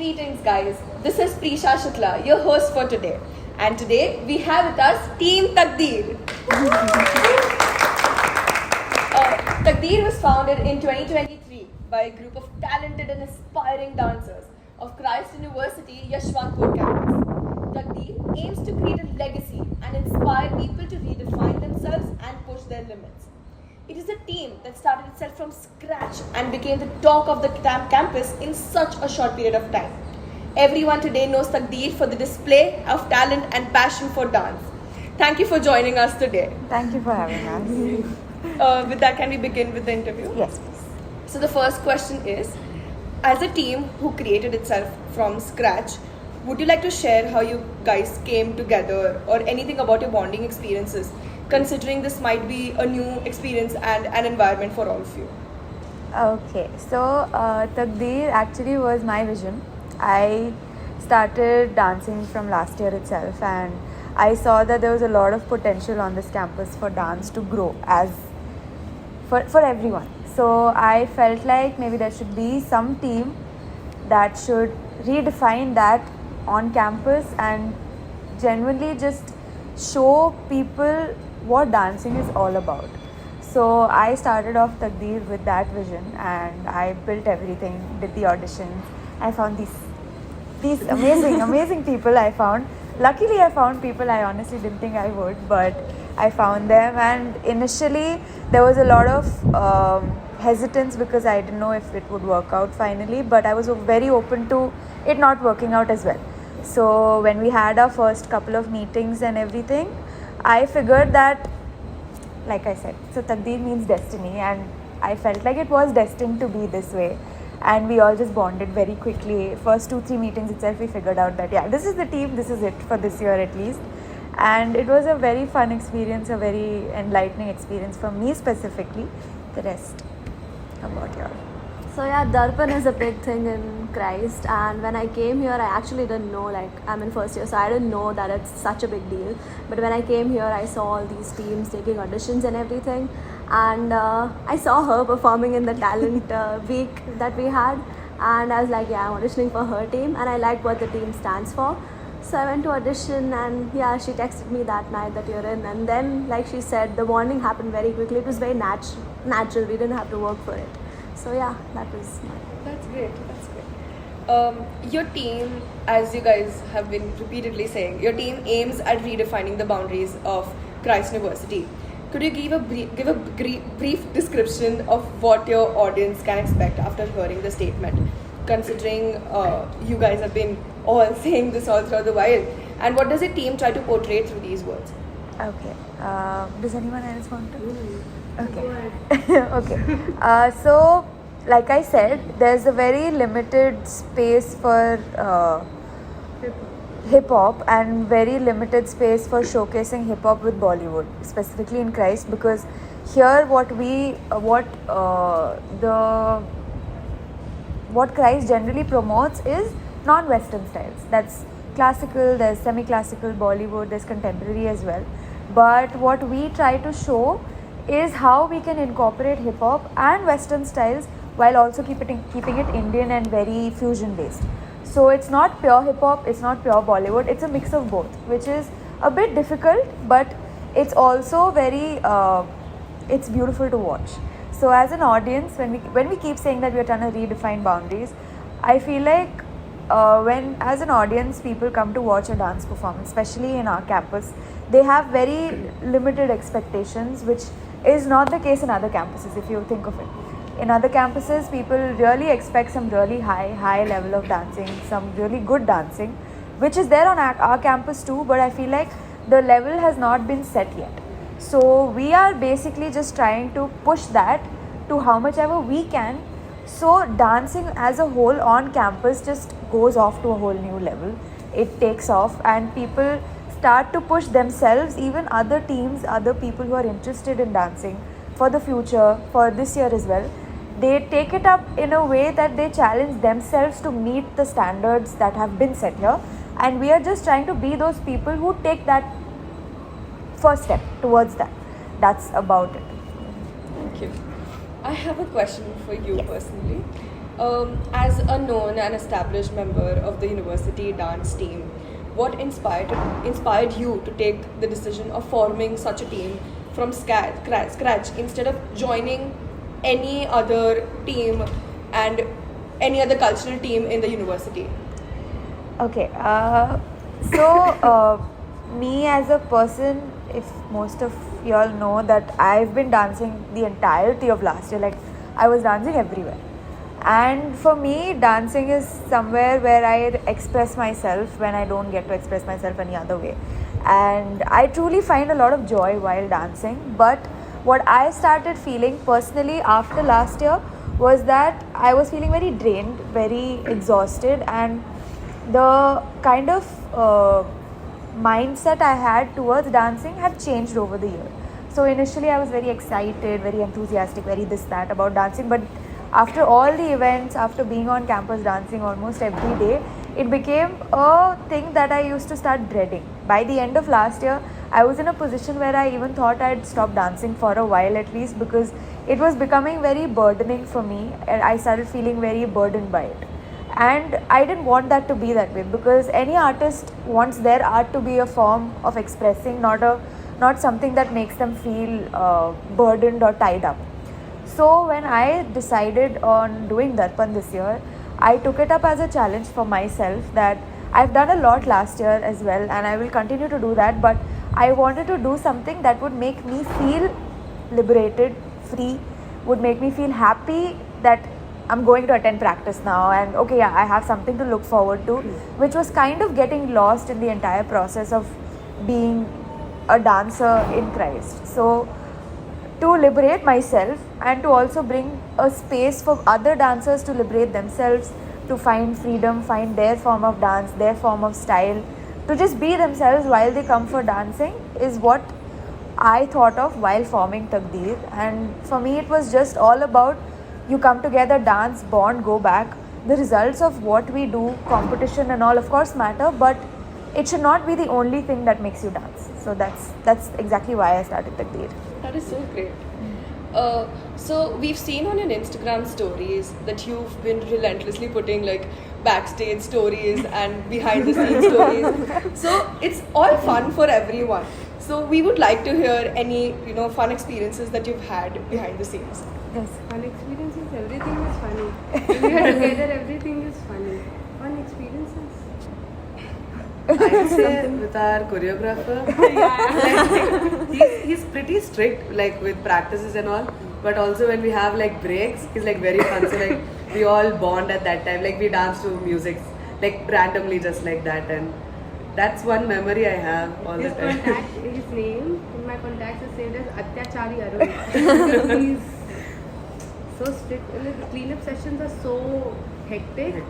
Greetings guys, this is Prisha, your host for today. And today we have with us Team Taqdeer. Taqdeer was founded in 2023 by a group of talented and aspiring dancers of Christ University Yashwantpur campus. Taqdeer aims to create a legacy and inspire people to redefine themselves and push their limits. It is a team that started itself from scratch and became the talk of the campus in such a short period of time. Everyone today knows Taqdeer for the display of talent and passion for dance. Thank you for joining us today. Thank you for having us. With that, can we begin with the interview? Yes, please. So the first question is, as a team who created itself from scratch, would you like to share how you guys came together or anything about your bonding experiences, considering this might be a new experience and an environment for all of you? Okay, so Taqdeer actually was my vision. I started dancing from last year itself, and I saw that there was a lot of potential on this campus for dance to grow as for everyone. So I felt like maybe there should be some team that should redefine that on campus and genuinely just show people what dancing is all about. So I started off Taqdeer with that vision, and I built everything, did the auditions. I found these amazing people I found. Luckily I found people I honestly didn't think I would, but I found them, and initially there was a lot of hesitance because I didn't know if it would work out finally, but I was very open to it not working out as well. So when we had our first couple of meetings and everything, I figured that, like I said, so Taqdeer means destiny, and I felt like it was destined to be this way. And we all just bonded very quickly. First 2-3 meetings itself, we figured out that yeah, this is the team, this is it for this year at least. And it was a very fun experience, a very enlightening experience for me specifically. The rest, how about y'all? So yeah, Darpan is a big thing in Christ, and when I came here, I actually didn't know, like I'm in first year, so I didn't know that it's such a big deal. But when I came here, I saw all these teams taking auditions and everything, and I saw her performing in the talent week that we had, and I was like, yeah, I'm auditioning for her team, and I like what the team stands for. So I went to audition, and yeah, she texted me that night that you're in, and then like she said, the bonding happened very quickly. It was very natural. We didn't have to work for it. So yeah, that was mine. That's great. Your team, as you guys have been repeatedly saying, your team aims at redefining the boundaries of Christ University. Could you give a brief description of what your audience can expect after hearing the statement, considering you guys have been all saying this all throughout the while, and what does your team try to portray through these words? Okay. Does anyone else want to? Okay. Okay. So, like I said, there's a very limited space for hip hop and very limited space for showcasing hip hop with Bollywood, specifically in Christ, because here what Christ generally promotes is non-Western styles. That's classical, there's semi-classical, Bollywood, there's contemporary as well. But what we try to show is how we can incorporate hip hop and Western styles while also keeping it Indian and very fusion based. So it's not pure hip hop, it's not pure Bollywood, it's a mix of both, which is a bit difficult, but it's also very it's beautiful to watch. So as an audience, when we keep saying that we are trying to redefine boundaries, I feel like when as an audience people come to watch a dance performance, especially in our campus, they have very limited expectations, which is not the case in other campuses if you think of it. In other campuses, people really expect some really high level of dancing, some really good dancing, which is there on our campus too, but I feel like the level has not been set yet. So we are basically just trying to push that to how much ever we can. So dancing as a whole on campus just goes off to a whole new level. It takes off and people start to push themselves, even other teams, other people who are interested in dancing for the future, for this year as well. They take it up in a way that they challenge themselves to meet the standards that have been set here, and we are just trying to be those people who take that first step towards that. That's about it. Thank you. I have a question for you personally. As a known and established member of the university dance team, what inspired you to take the decision of forming such a team from scratch instead of joining any other team and any other cultural team in the university? Okay, so me as a person, if most of y'all know that I've been dancing the entirety of last year, like I was dancing everywhere. And for me, dancing is somewhere where I express myself when I don't get to express myself any other way. And I truly find a lot of joy while dancing. But what I started feeling personally after last year was that I was feeling very drained, very exhausted, and the kind of mindset I had towards dancing had changed over the year. So initially I was very excited, very enthusiastic, very this, that about dancing. But after all the events, after being on campus dancing almost every day, it became a thing that I used to start dreading. By the end of last year, I was in a position where I even thought I'd stop dancing for a while at least, because it was becoming very burdening for me and I started feeling very burdened by it. And I didn't want that to be that way, because any artist wants their art to be a form of expressing, not something that makes them feel burdened or tied up. So when I decided on doing Darpan this year, I took it up as a challenge for myself that I've done a lot last year as well and I will continue to do that, but I wanted to do something that would make me feel liberated, free, would make me feel happy that I'm going to attend practice now and okay, yeah, I have something to look forward to, which was kind of getting lost in the entire process of being a dancer in Christ. So to liberate myself and to also bring a space for other dancers to liberate themselves, to find freedom, find their form of dance, their form of style, to just be themselves while they come for dancing is what I thought of while forming Taqdeer. And for me it was just all about you come together, dance, bond, go back. The results of what we do, competition and all of course matter, but it should not be the only thing that makes you dance. So that's exactly why I started Taqdeer. That is so great. So we've seen on your Instagram stories that you've been relentlessly putting like backstage stories and behind the scenes stories. So it's all fun for everyone. So we would like to hear any fun experiences that you've had behind the scenes. Yes. Fun experiences, everything is funny. When we are together, everything is funny. Fun experiences. I'd say with our choreographer, like, he's pretty strict like with practices and all, but also when we have like breaks, he's like very fun. So like we all bond at that time, like we dance to music like randomly just like that, and that's one memory I have all the time. His name in my contacts is saved as Aarohi. He's so strict. The cleanup sessions are so hectic.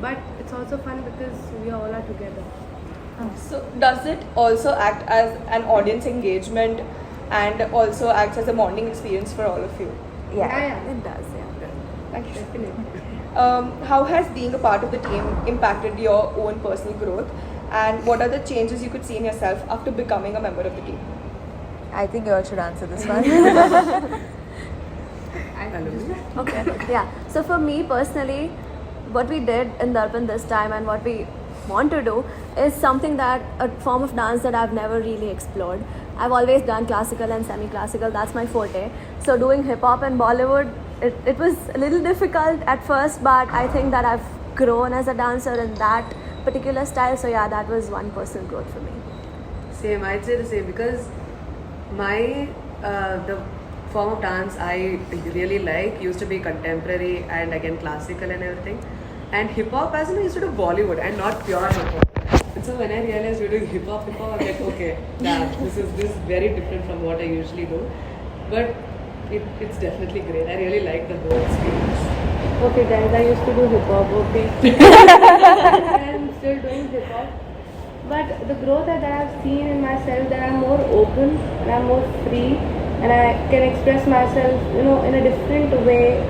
But it's also fun because we all are together. So does it also act as an audience engagement and also acts as a bonding experience for all of you? Yeah. It does, yeah. Thank you. Definitely. How has being a part of the team impacted your own personal growth, and what are the changes you could see in yourself after becoming a member of the team? I think you all should answer this one. Okay, yeah. So for me personally, what we did in Darpan this time and what we want to do is something that a form of dance that I've never really explored. I've always done classical and semi-classical, that's my forte. So doing hip-hop and Bollywood, it was a little difficult at first, but I think that I've grown as a dancer in that particular style. So yeah, that was one personal growth for me. Same, I'd say the same because my the form of dance I really like used to be contemporary and again classical and everything. And hip hop as in I used to do Bollywood and not pure hip hop. And so when I realized you're doing hip hop, I'm like, okay, damn, this is very different from what I usually do. But it's definitely great. I really like the whole experience. Okay guys, I used to do hip hop, okay. I'm still doing hip hop. But the growth that I have seen in myself, that I'm more open and I'm more free and I can express myself, in a different way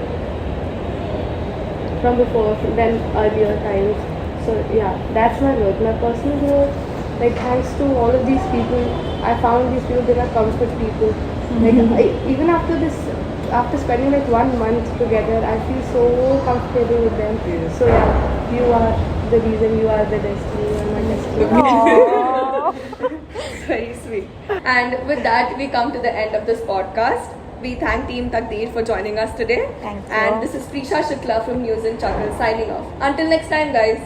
from before than earlier times. So yeah, that's my growth. My personal growth, like thanks to all of these people, I found these people, they are comfort people. Like even after this after spending like 1 month together, I feel so comfortable with them. Yes. So yeah, you are the reason, you are the destiny, you are my destiny. Very sweet. And with that, we come to the end of this podcast. We thank Team Taqdeer for joining us today. Thank you. And this is Prisha Shukla from News and Chuckles signing off. Until next time, guys.